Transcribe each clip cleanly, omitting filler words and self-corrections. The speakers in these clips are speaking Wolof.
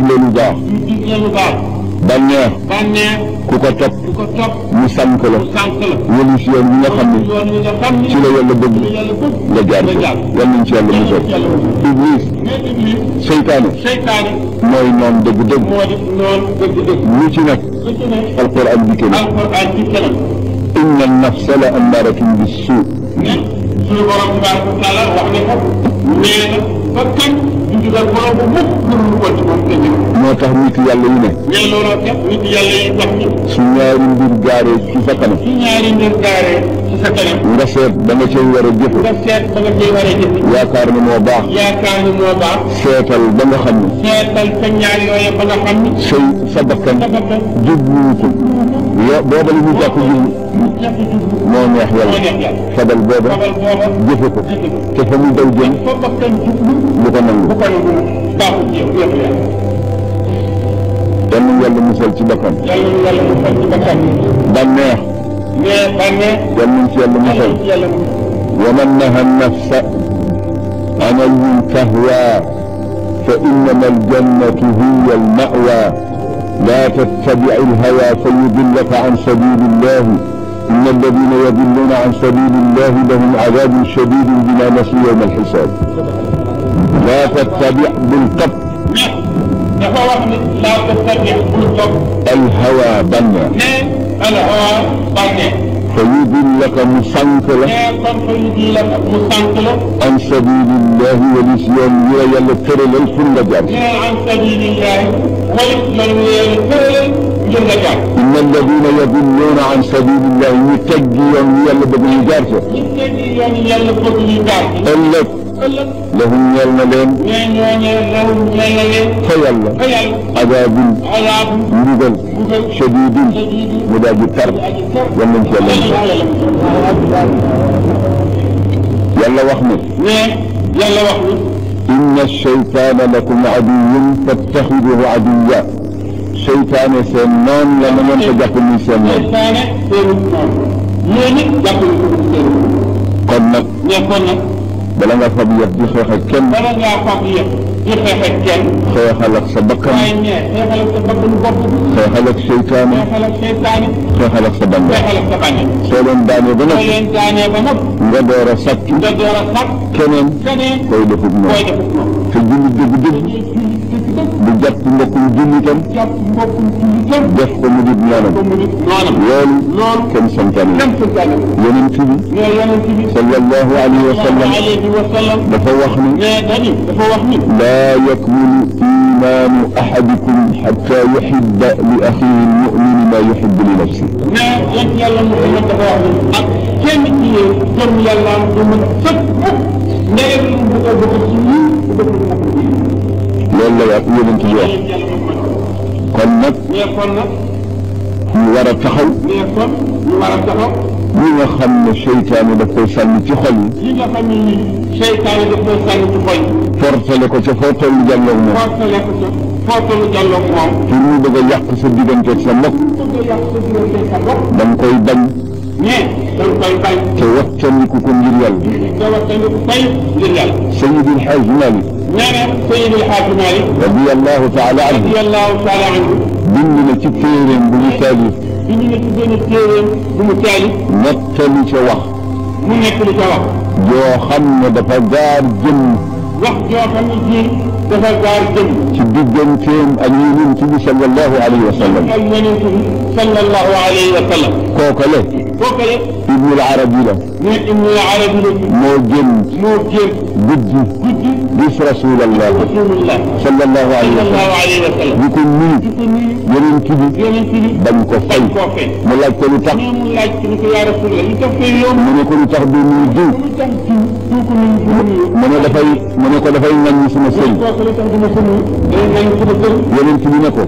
lu baax. bànneex. ku ko topp. mu sànq la. wëlu si yoon yi nga xam ne. ci la yàlla bëgg. nga jaar ko yal nañ ci yàlla musal. Iblis. seytaane. mooy noon dëgg-dëgg. lu ci nekk. alquran bi kenn. inna nafsa la ammaratun bis-suu. suñu borom tabaaraka wa taala wax ne ko nee na ba kañ du jugal borom bu mukk pour mu ko ci moom te jëm. moo tax nit yàlla yu ne. mais looloo tax nit yàlla yi wax ni. su ñaari mbir gaaree ci sa kanam. nga seet da nga cay war a jëf. yaakaar ne moo baax. seetal ba nga xam ne. sa ñaar yooyu ba nga xam ne. sa bakkan jubluwu ko. booba li ñu jàpp jublu. moo neex yàlla. fabal booba. jëfe ko te fa mu daw jëm bu ko nangu yal na yàlla musal ci bakkan bànneex yal nañ ci yàlla musal wa man naha nafsa an al-tahwa fa innama al-jannatu hiya al-ma'wa la tattabi' al-hawa fayudillaka an sabilillahi إن الذين يضلون عن سبيل الله لهم عذاب شديد بما نسوا يوم الحساب. لا تتبع بالقط. لا تتبع بالقط. الهوى بنا. الهوى بنا. فيضلك مسنكلا. عن سبيل الله ولسيان يلتر للكل جرس. عن سبيل الله ولسيان يلتر إن الذين يضلون عن سبيل الله يتجيون يلبغوا جارته ألف لهم يلملين فيلا عذاب مدل شديد مداج الترب ومن شاء الله يلا وحمد إن الشيطان لكم عدو فاتخذوه عدوا seytaane seen noon la na ngeen ko jàpp ni seen noon kon nag bala nga fab yëpp di xeex ak kenn xeexal ak sa bakkan xeexal ak seytaane xeexal ak sa bànneex soo leen daanee ba nag nga door a sàkk keneen koy defut noonu te jullit dëgg-dëgg bu jàpp mbokkum jullitam def ko mu dib noonam loolu kenn santaane yonent bi sallallahu alayhi wa sallam dafa wax ni laa yakmulu imaanu ahadikum xatta yuhibba li axiihi l-mu'mini maa yuhibbu li nafsihi. loolu la yonent bi wax kon nag ñu war a taxaw li nga xam ne seytaane daf koy sànni ci xol yi fortale ko ca foo tollu jàlloog moom pour mu bëgg a yàq sa diggante ak sa mbokk da nga koy bañ te wattandiku ko ngir yàlla Seydil Hajji Malik Seydil Hajji Malik radiyallahu taala anhu bind na ci téeréem bu mu taalif nettali ca wax joo xam ne dafa gaar jëm ci digganteem ak yonent bi sallallahu alayhi wa sallam kookale Ibnul Arabi la moo gën guddi gis Rasulallah sallallahu alayhi wa sallam di ko nuyu yonent bi bañ ko fay mu laaj ko lu tax mu ne ko lu tax du nuyu diw mu ne ko dafay ŋaññi suma sëñ yonent bi ne ko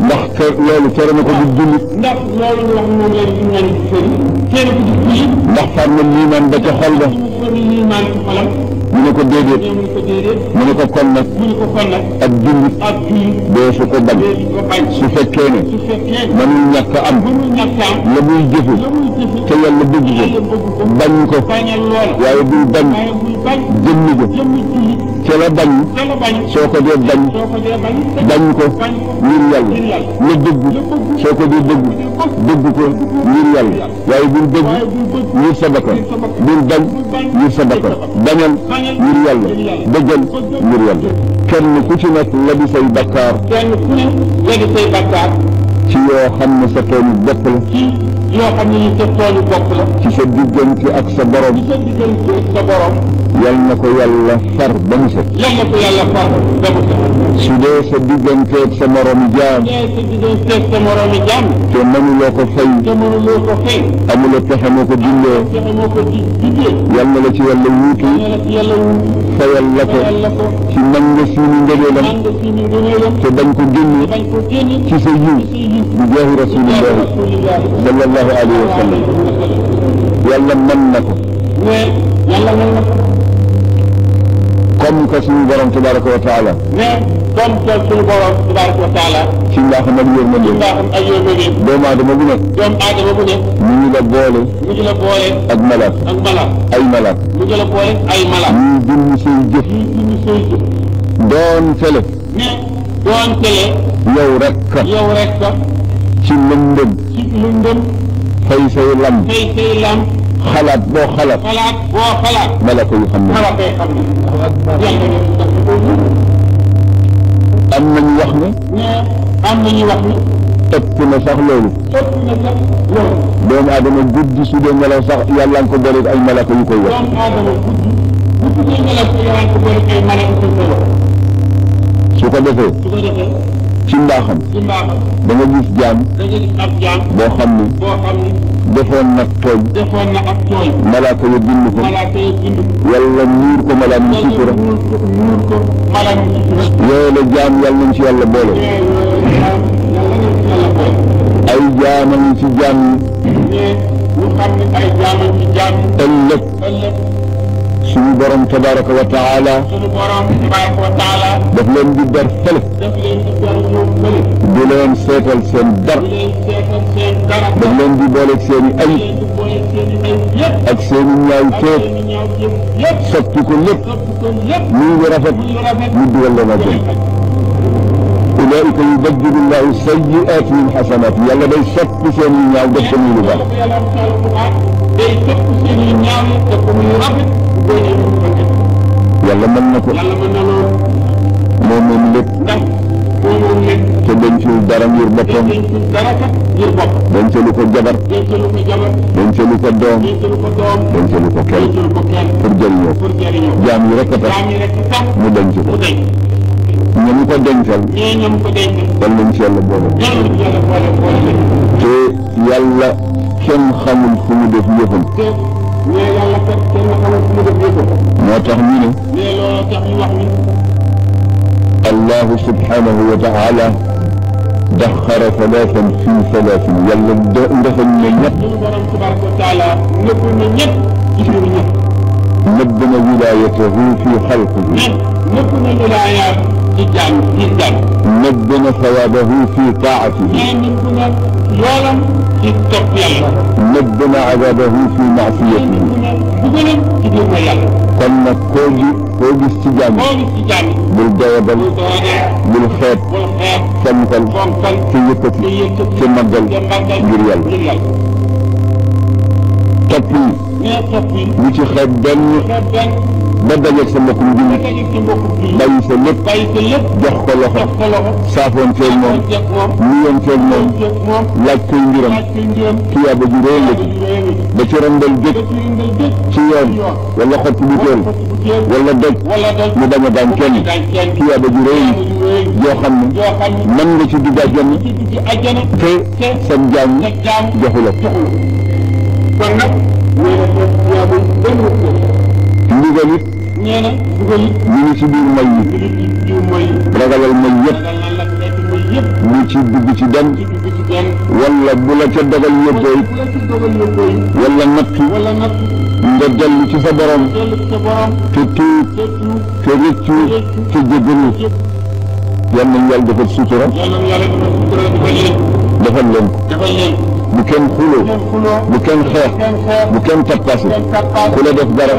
ndax loolu tere na ko di jullit ndax far na liimaan ba ca xol ba mu ne ko déedéet mu ne ko kon nag ak jullit doo su ko bañ su fekkee ne mënul ñàkk am la muy jëfe te yàlla bëgg ko bañ ko waaye bul bañ jëmmi ko ca la bañ soo ko dee bañ bañ ko ngir yàlla la dëgg soo ko dee dëgg dëgg ko ngir yàlla waaye bul dëgg ngir sa bakkan bul bañ ngir sa bakkan bañal ngir yàlla dëggal ngir yàlla kenn ku ci nekk la di say bakkaar ci yoo xam ne sa toolu bopp la yoo xam ne sa toolu bopp la ci sa diggante ak sa borom yal na ko yàlla far ba mu set su dee sa diggante ak sa moromi jaam te mënuloo ko fay amuloo pexe moo ko dindee yal na la ci yàlla wuutu fayal la ko ci man nga suñu ngëneelam te bañ ko génne ci sa yiw bi jaahi rasulillahi sallallahu alayhi wa sallam yàlla mën na ko comme que suñu borom tabaraka wa taala ci mbaaxam ak yërmande doomu aadama bu nekk ñu ngi la boole ak malaat ay malaat ñuy bind say jëf doon tele yow rek ci lëndëm fay say lam xalaat boo xalaat malaka yu xam ne am nañu wax ne ëpp na sax loolu doomu aadama guddi su dee nelaw sax yàlla nga ko boole ay malaka yu koy wax su ko defee ci mbaaxam da nga gis jaam boo xam ni defoon nag tooñ malaaka ya bind ko yàlla muur ko malaanum sutura yooyu la jaam yàlla nañ ci yàlla boole ay jaamam ci jaam ëllëg suñu borom tabaraka wa taala daf leen di ber fële du leen seetal seen dara daf leen di booleeg seen i ayib ak seen i ñaaw teeg soppi ko lépp muy lu rafet ñu dugal leen ak ulaika yubaddilu llahu sayyi'aatihim xasanaat yàlla day soppi seen i ñaaw def ko muy lu baax yàlla mën na ko moom moom lépp te dencul dara ngir boppam dencalu ko jabar dencalu ko doom dencalu ko kenn pour jëriñoo jaam yi rek a tax mu denc ko ñamu ko dencal wal nañ ci yàlla boole te yàlla kenn xamul fu mu def yëfam moo tax ñu ne allahu subhanahu wa taala daxara salaasan fi salaasin yàlla ndefal na ñett nëbb na wilaayatahu fi xalqihi nëbb na sawaabahu fi taatihi nëbb na azaabahu fi maasiyatihi kon nag koo gis ci jàmm bul doyabal bul xeeb fonkal ci yëkkati ci màggal ngir yàlla topp yi lu ci xeeb benn ba dajeeg sa mbokkum jullit bàyyi sa lépp jox ko loxo saafoonteeg moom nuyonteeg moom laaj koy mbiram tuyaaba ju réy la ba ci randal géej ci yoon wala xotti butéel wala doj mu bañ a daan kenn tuyaaba ju réy yoo xam ne mën nga ci dugg àjjana te sa jaam joxu la ndigal it ñu ngi ci biir may yi ragalal may yëpp ñu ci dugg ci dem wala bu la ca dogal yóbboo it wala nattu nga dellu ci sa borom te tuub te rëccu te jégalu yal nañu yàlla defal sutura defal leen ko bu kenn xuloo bu kenn xeex bu kenn tappaase ku la def dara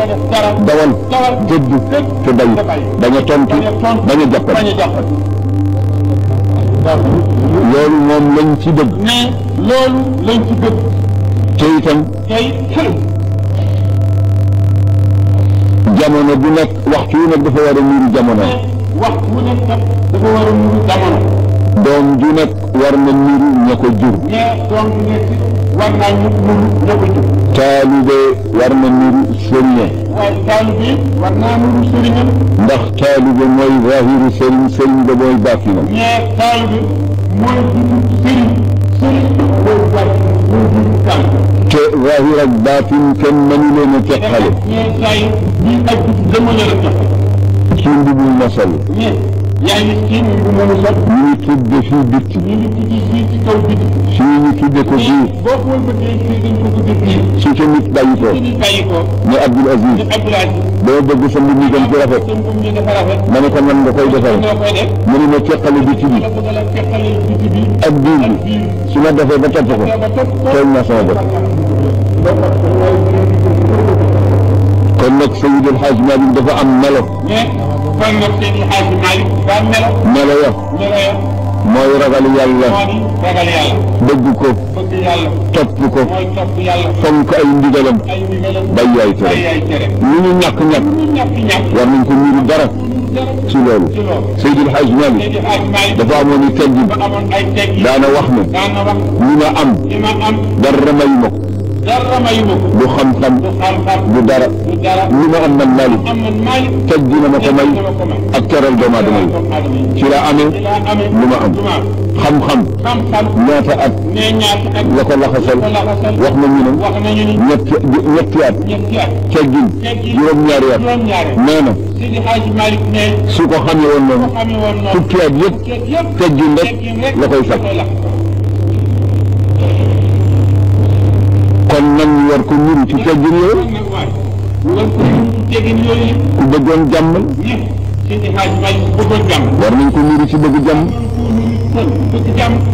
dawal dëddu te bañ bañ a tontu bañ a jàppal loolu moom lañ ci bëgg loolu lañ ci bëgg te itam jamono bu nekk waxtu wu nekk dafa war a niru jamono waxtu wu nekk dafa war a niru jamono doom ju nekk war na niru ña ko jur doom ju nekk war naa niru ña ko jur taalibe war na niru sëriñam waaye taalibe war naa niru sëriñam ndax taalibe mooy zahiru sëriñ sëriñ ba mooy baatinam taalibe mooy dundu sëriñ sëriñ mooy baatin te zahir ak baatin kenn mënu leen a teqale ci mbubul ma sol yaa ngi ci bu mënu sol ñu ngi tudde fii bitti ñu ngi tudde fii ci kaw bitti fii ñu tudde ko biir boo ko bëggee fii dañ ko tudde biir su ca nit bàyyi ko ne Abdul Aziz dama bëgg sa mbub mi gën ci rafet ma ne ko nan nga koy defal mu ne ma teqale bitti bi ak biir bi su ma defee ba topp ko tooñ naa sama bopp kon nag Seydi El Hadji Malick dafa am melo kon nag Seydi El Hadji Malick daa melo ya mooy ragal yàlla bëgg ko topp ko fonk ay ndigalam bàyyi ay tere lu ñu ñàkk-ñàkk war nañ ko niru dara ci loolu Seydi El Hadji Malick dafa amoon i teggin daana wax ne li ma am dara mayu ma ko du xam-xam du dara li ma am man Malick teggin ma ko may ak teral doomu aadama yi ci la amee li ma am xam-xam ñaata at la ko laxasal wax nañu ne ñetti at teggin juróom-ñaari at nee na su ko xamee woon noonu fukki at yëpp teggin rek la koy faj kon nag ñu war ko niru ci teggin yooyu ku bëggoon jàmm war nañ ko niru ci bëgg jàmm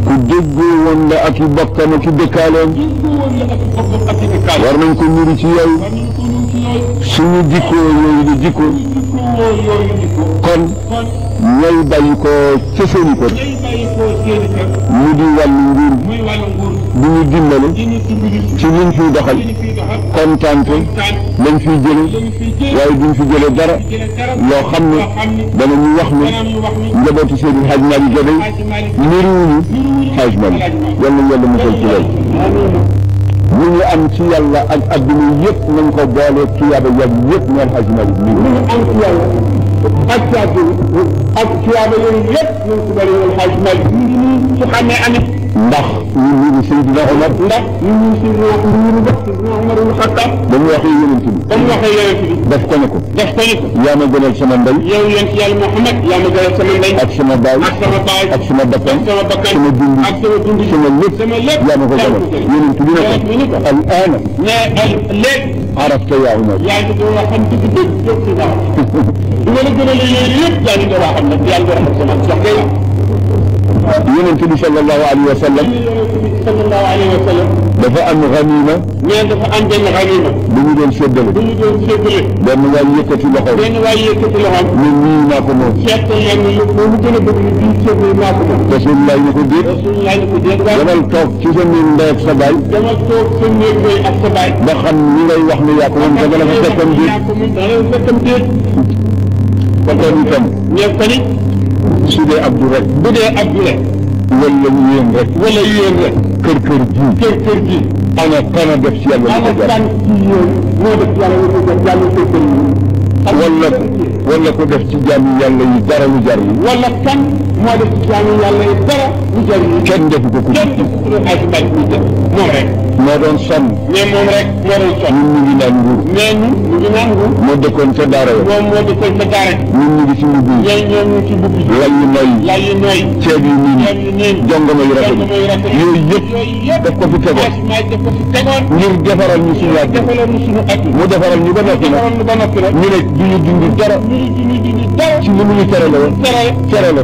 ku déggoo woon la ak i bokkam ak i dëkkaaleem war nañ ko niru ci yooyu suñu jikkoo yooyu di jikko kon ñooy bàyyi ko ca seeni kër mu di wàllu nguur bu ñu dimbale ci liñ fiy doxal kontaante lañ fiy jële waaye duñ fi jële dara loo xam ne danañu wax ne njabootu Seydi Hadj Malick ga day niruwuñu Hadj Malick yàlla yàlla musal ci loolu ñu ngi am ci yàlla ak adduna yëpp nañ ko boole tuyaaba yàlla yëpp ñeel Hadj Malick mi ñu am ci yàlla ak ci adduna ak tuyaaba yooyu yëpp nañ ko boole ñeel Hadj Malick ñu ngi nii su xamee amit ndax ñu ngi Seydina Omar ndax ñu ngi Seydina Omar ibn Khattab ba mu waxee yonent bi def ko ne ko yaa ma gënal sama ndey yow yonent yàlla Muhammad yaa ma gënal sama ndey ak sama baay ak sama bakkan sama dund sama lépp yaa ma ko gënal yonent bi ne ko al aana léegi arafta yaa Omar yaa ngi doon xam dëgg dëgg jóg ci daaw du ma la gënal yooyu yëpp yaa ngi doon xam nag yaa ngi doon xam sama jox yonent bi sallallahu alayhi wa sallam dafa am ganima dafa am benn ganima bu ñu doon séddale benn waay yëkkati loxoom ne nii naa ko moom Rasulullah ni ko déet demal toog ci sa néeg ndey ak sa baay ba xam ni ngay wax ne yaa ko moom danga la fa fekkam déet kon itam su dee Abdou rek bu dee Abdou rek wala yéen rek kër ji ana def ci yàlla lu ko jar wala ko def ci jaamu yàlla yi dara lu jar yi wala kan moo def ci jaamu yàlla yi dara lu jar yi kenn defu ko ku moom rek moo doon sonn mais moom rek moo doon sonn ñun ñu ngi naan nguur mais ñu ngi naan nguur moo dëkkoon ca daara ya moom moo dëkkoon ca daara ñun ñu ngi ci mbubb yi ñoom ñu ngi ci mbubb yi lal yu noy ceeb yu niin jongoma yu rafet yooyu yëpp daf ko fi tegoon ngir defaral ñu suñu at mu defaral ñu ba noppi nag ñu ne du ñu dindi dara ci li mu ñu tere la woon tere la